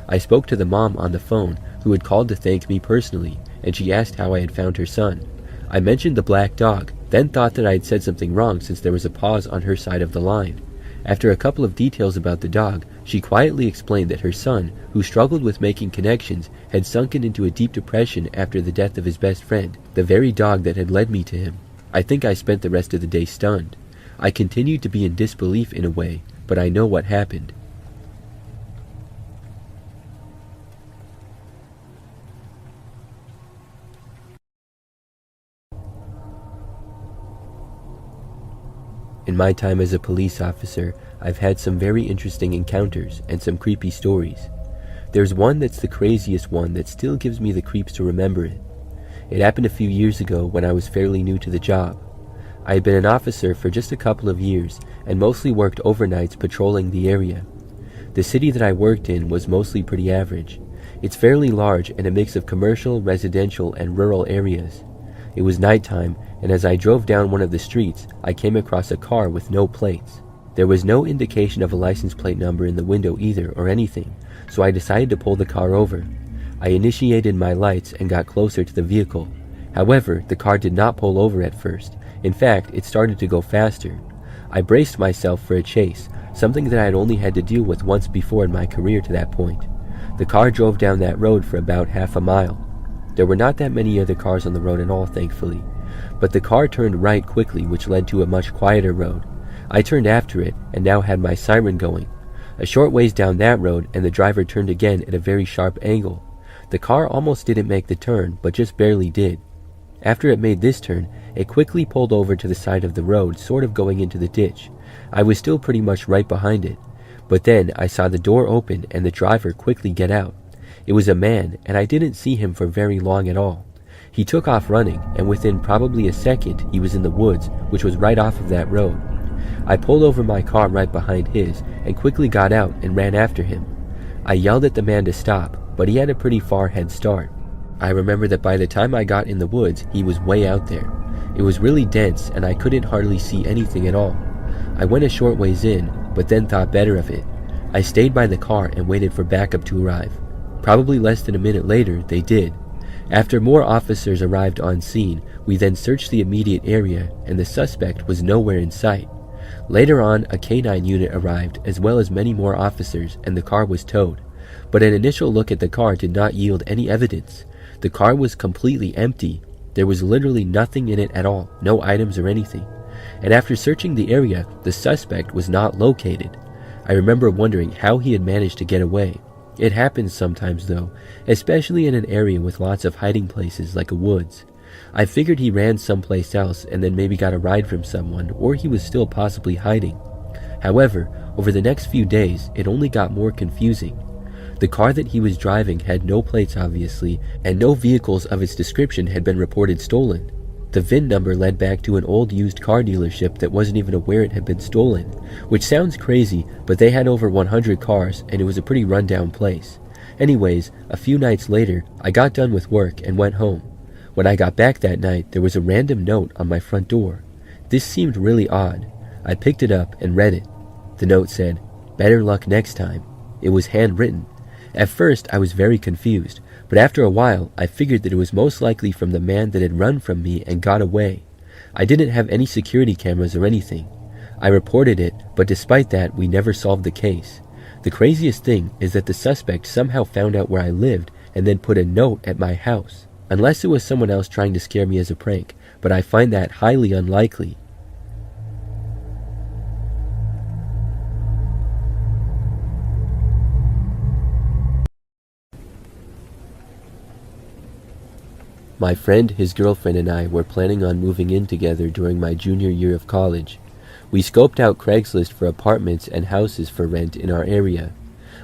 I spoke to the mom on the phone, who had called to thank me personally, and she asked how I had found her son. I mentioned the black dog, then thought that I had said something wrong since there was a pause on her side of the line. After a couple of details about the dog, she quietly explained that her son, who struggled with making connections, had sunken into a deep depression after the death of his best friend, the very dog that had led me to him. I think I spent the rest of the day stunned. I continued to be in disbelief in a way, but I know what happened. In my time as a police officer, I've had some very interesting encounters and some creepy stories. There's one that's the craziest one that still gives me the creeps to remember it. It happened a few years ago when I was fairly new to the job. I had been an officer for just a couple of years and mostly worked overnights patrolling the area. The city that I worked in was mostly pretty average. It's fairly large and a mix of commercial, residential, and rural areas. It was nighttime, and as I drove down one of the streets, I came across a car with no plates. There was no indication of a license plate number in the window either or anything, so I decided to pull the car over. I initiated my lights and got closer to the vehicle. However, the car did not pull over at first. In fact, it started to go faster. I braced myself for a chase, something that I had only had to deal with once before in my career to that point. The car drove down that road for about half a mile. There were not that many other cars on the road at all, thankfully. But the car turned right quickly, which led to a much quieter road. I turned after it, and now had my siren going. A short ways down that road, and the driver turned again at a very sharp angle. The car almost didn't make the turn, but just barely did. After it made this turn, it quickly pulled over to the side of the road, sort of going into the ditch. I was still pretty much right behind it. But then I saw the door open and the driver quickly get out. It was a man, and I didn't see him for very long at all. He took off running, and within probably a second, he was in the woods, which was right off of that road. I pulled over my car right behind his, and quickly got out and ran after him. I yelled at the man to stop, but he had a pretty far head start. I remember that by the time I got in the woods, he was way out there. It was really dense, and I couldn't hardly see anything at all. I went a short ways in, but then thought better of it. I stayed by the car and waited for backup to arrive. Probably less than a minute later, they did. After more officers arrived on scene, we then searched the immediate area, and the suspect was nowhere in sight. Later on, a canine unit arrived, as well as many more officers, and the car was towed. But an initial look at the car did not yield any evidence. The car was completely empty. There was literally nothing in it at all, no items or anything. And after searching the area, the suspect was not located. I remember wondering how he had managed to get away. It happens sometimes though, especially in an area with lots of hiding places like a woods. I figured he ran someplace else and then maybe got a ride from someone, or he was still possibly hiding. However, over the next few days, it only got more confusing. The car that he was driving had no plates obviously, and no vehicles of its description had been reported stolen. The VIN number led back to an old used car dealership that wasn't even aware it had been stolen, which sounds crazy, but they had over 100 cars and it was a pretty rundown place. Anyways, a few nights later, I got done with work and went home. When I got back that night, there was a random note on my front door. This seemed really odd. I picked it up and read it. The note said, "Better luck next time." It was handwritten. At first, I was very confused, but after a while, I figured that it was most likely from the man that had run from me and got away. I didn't have any security cameras or anything. I reported it, but despite that, we never solved the case. The craziest thing is that the suspect somehow found out where I lived and then put a note at my house. Unless it was someone else trying to scare me as a prank, but I find that highly unlikely. My friend, his girlfriend, and I were planning on moving in together during my junior year of college. We scoped out Craigslist for apartments and houses for rent in our area.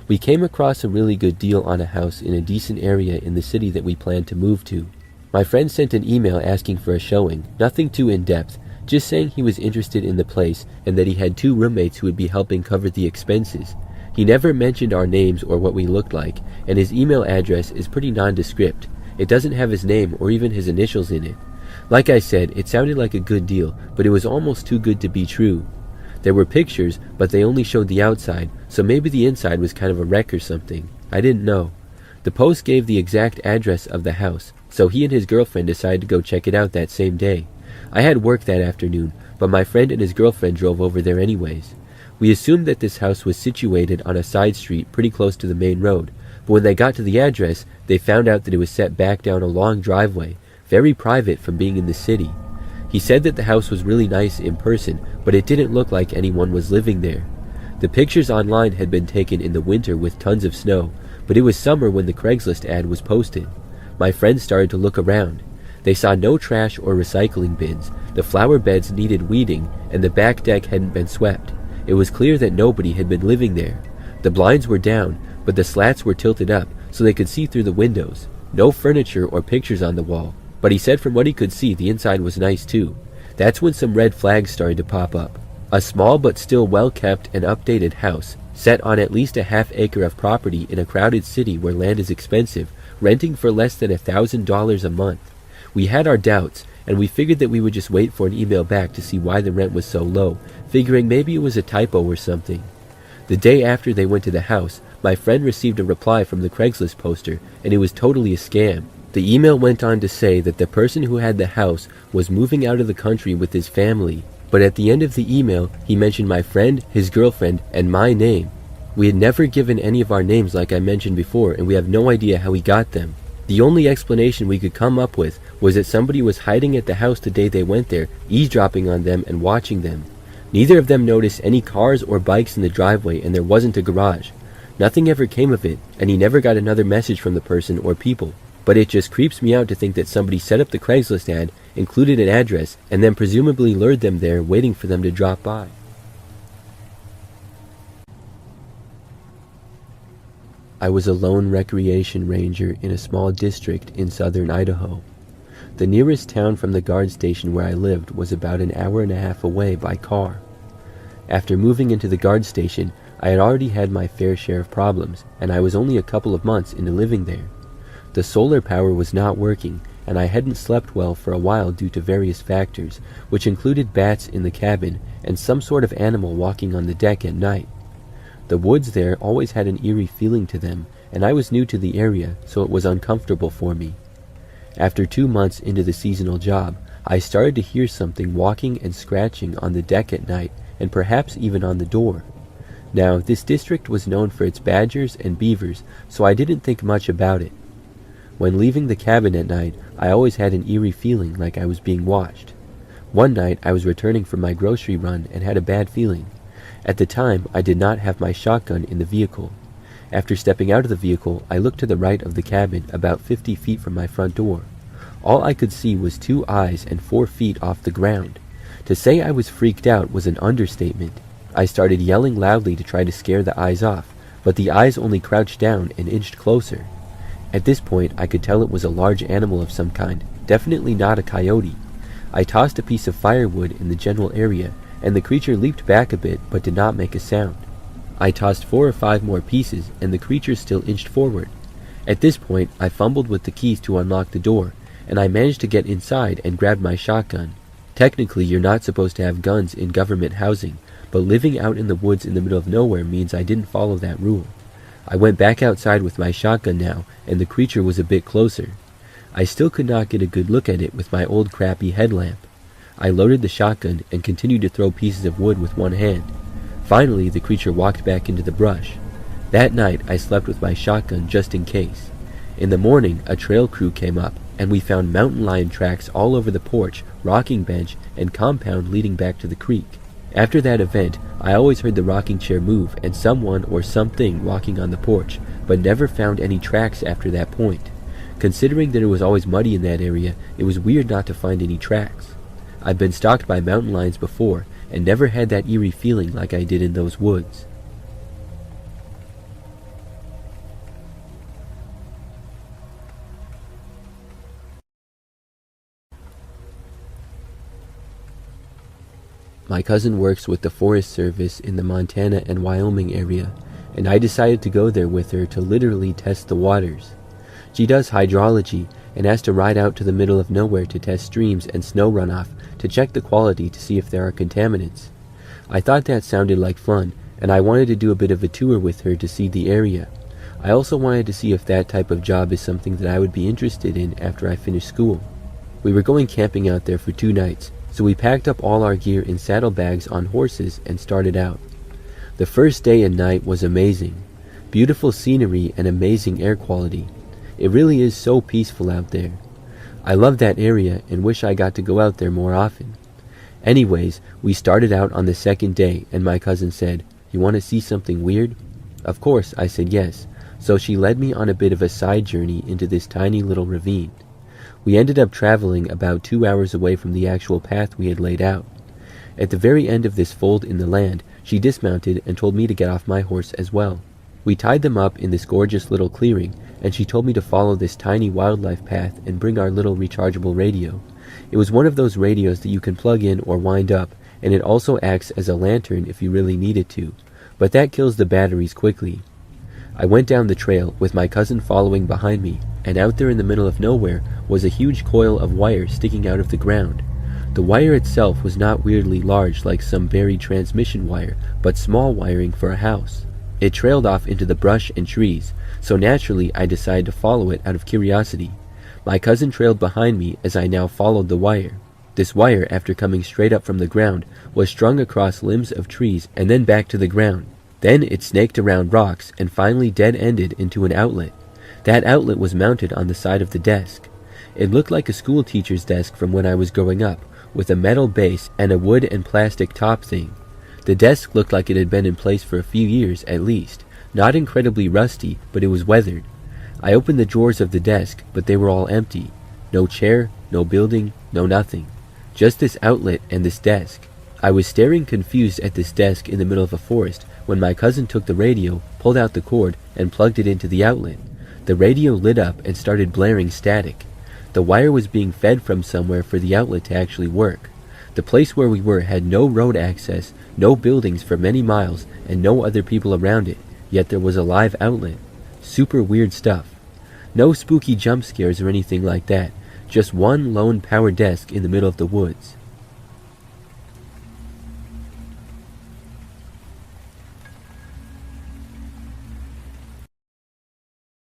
We came across a really good deal on a house in a decent area in the city that we planned to move to. My friend sent an email asking for a showing, nothing too in-depth, just saying he was interested in the place and that he had 2 roommates who would be helping cover the expenses. He never mentioned our names or what we looked like, and his email address is pretty nondescript. It doesn't have his name or even his initials in it. Like I said, it sounded like a good deal, but it was almost too good to be true. There were pictures, but they only showed the outside, so maybe the inside was kind of a wreck or something. I didn't know. The post gave the exact address of the house, so he and his girlfriend decided to go check it out that same day. I had work that afternoon, but my friend and his girlfriend drove over there anyways. We assumed that this house was situated on a side street pretty close to the main road, but when they got to the address, they found out that it was set back down a long driveway, very private from being in the city. He said that the house was really nice in person, but it didn't look like anyone was living there. The pictures online had been taken in the winter with tons of snow, but it was summer when the Craigslist ad was posted. My friends started to look around. They saw no trash or recycling bins, the flower beds needed weeding, and the back deck hadn't been swept. It was clear that nobody had been living there. The blinds were down, but the slats were tilted up so they could see through the windows. No furniture or pictures on the wall, but he said from what he could see the inside was nice too. That's when some red flags started to pop up. A small but still well-kept and updated house, set on at least a half-acre of property in a crowded city where land is expensive, renting for less than $1,000 a month. We had our doubts, and we figured that we would just wait for an email back to see why the rent was so low, figuring maybe it was a typo or something. The day after they went to the house, my friend received a reply from the Craigslist poster, and it was totally a scam. The email went on to say that the person who had the house was moving out of the country with his family, but at the end of the email, he mentioned my friend, his girlfriend, and my name. We had never given any of our names like I mentioned before, and we have no idea how he got them. The only explanation we could come up with was that somebody was hiding at the house the day they went there, eavesdropping on them and watching them. Neither of them noticed any cars or bikes in the driveway, and there wasn't a garage. Nothing ever came of it, and he never got another message from the person or people. But it just creeps me out to think that somebody set up the Craigslist ad, included an address, and then presumably lured them there waiting for them to drop by. I was a lone recreation ranger in a small district in southern Idaho. The nearest town from the guard station where I lived was about an hour and a half away by car. After moving into the guard station, I had already had my fair share of problems, and I was only a couple of months into living there. The solar power was not working, and I hadn't slept well for a while due to various factors, which included bats in the cabin and some sort of animal walking on the deck at night. The woods there always had an eerie feeling to them, and I was new to the area, so it was uncomfortable for me. After 2 months into the seasonal job, I started to hear something walking and scratching on the deck at night, and perhaps even on the door. Now, this district was known for its badgers and beavers, so I didn't think much about it. When leaving the cabin at night, I always had an eerie feeling like I was being watched. One night, I was returning from my grocery run and had a bad feeling. At the time, I did not have my shotgun in the vehicle. After stepping out of the vehicle, I looked to the right of the cabin about 50 feet from my front door. All I could see was 2 eyes and 4 feet off the ground. To say I was freaked out was an understatement. I started yelling loudly to try to scare the eyes off, but the eyes only crouched down and inched closer. At this point, I could tell it was a large animal of some kind, definitely not a coyote. I tossed a piece of firewood in the general area, and the creature leaped back a bit but did not make a sound. I tossed 4 or 5 more pieces, and the creature still inched forward. At this point, I fumbled with the keys to unlock the door, and I managed to get inside and grabbed my shotgun. Technically, you're not supposed to have guns in government housing, but living out in the woods in the middle of nowhere means I didn't follow that rule. I went back outside with my shotgun now, and the creature was a bit closer. I still could not get a good look at it with my old crappy headlamp. I loaded the shotgun and continued to throw pieces of wood with one hand. Finally, the creature walked back into the brush. That night, I slept with my shotgun just in case. In the morning, a trail crew came up, and we found mountain lion tracks all over the porch, rocking bench, and compound leading back to the creek. After that event, I always heard the rocking chair move and someone or something walking on the porch, but never found any tracks after that point. Considering that it was always muddy in that area, it was weird not to find any tracks. I've been stalked by mountain lions before, and never had that eerie feeling like I did in those woods. My cousin works with the Forest Service in the Montana and Wyoming area, and I decided to go there with her to literally test the waters. She does hydrology and has to ride out to the middle of nowhere to test streams and snow runoff to check the quality to see if there are contaminants. I thought that sounded like fun, and I wanted to do a bit of a tour with her to see the area. I also wanted to see if that type of job is something that I would be interested in after I finish school. We were going camping out there for 2 nights, so we packed up all our gear in saddlebags on horses and started out. The first day and night was amazing. Beautiful scenery and amazing air quality. It really is so peaceful out there. I love that area and wish I got to go out there more often. Anyways, we started out on the second day, and my cousin said, "You want to see something weird?" Of course, I said yes, so she led me on a bit of a side journey into this tiny little ravine. We ended up traveling about 2 hours away from the actual path we had laid out. At the very end of this fold in the land, she dismounted and told me to get off my horse as well. We tied them up in this gorgeous little clearing, and she told me to follow this tiny wildlife path and bring our little rechargeable radio. It was one of those radios that you can plug in or wind up, and it also acts as a lantern if you really needed to, but that kills the batteries quickly. I went down the trail with my cousin following behind me, and out there in the middle of nowhere was a huge coil of wire sticking out of the ground. The wire itself was not weirdly large like some buried transmission wire, but small wiring for a house. It trailed off into the brush and trees, so naturally I decided to follow it out of curiosity. My cousin trailed behind me as I now followed the wire. This wire, after coming straight up from the ground, was strung across limbs of trees and then back to the ground. Then it snaked around rocks and finally dead-ended into an outlet. That outlet was mounted on the side of the desk. It looked like a school teacher's desk from when I was growing up, with a metal base and a wood and plastic top thing. The desk looked like it had been in place for a few years at least, not incredibly rusty, but it was weathered. I opened the drawers of the desk, but they were all empty. No chair, no building, no nothing. Just this outlet and this desk. I was staring confused at this desk in the middle of a forest when my cousin took the radio, pulled out the cord, and plugged it into the outlet. The radio lit up and started blaring static. The wire was being fed from somewhere for the outlet to actually work. The place where we were had no road access, no buildings for many miles, and no other people around it, yet there was a live outlet. Super weird stuff. No spooky jump scares or anything like that, just one lone power desk in the middle of the woods.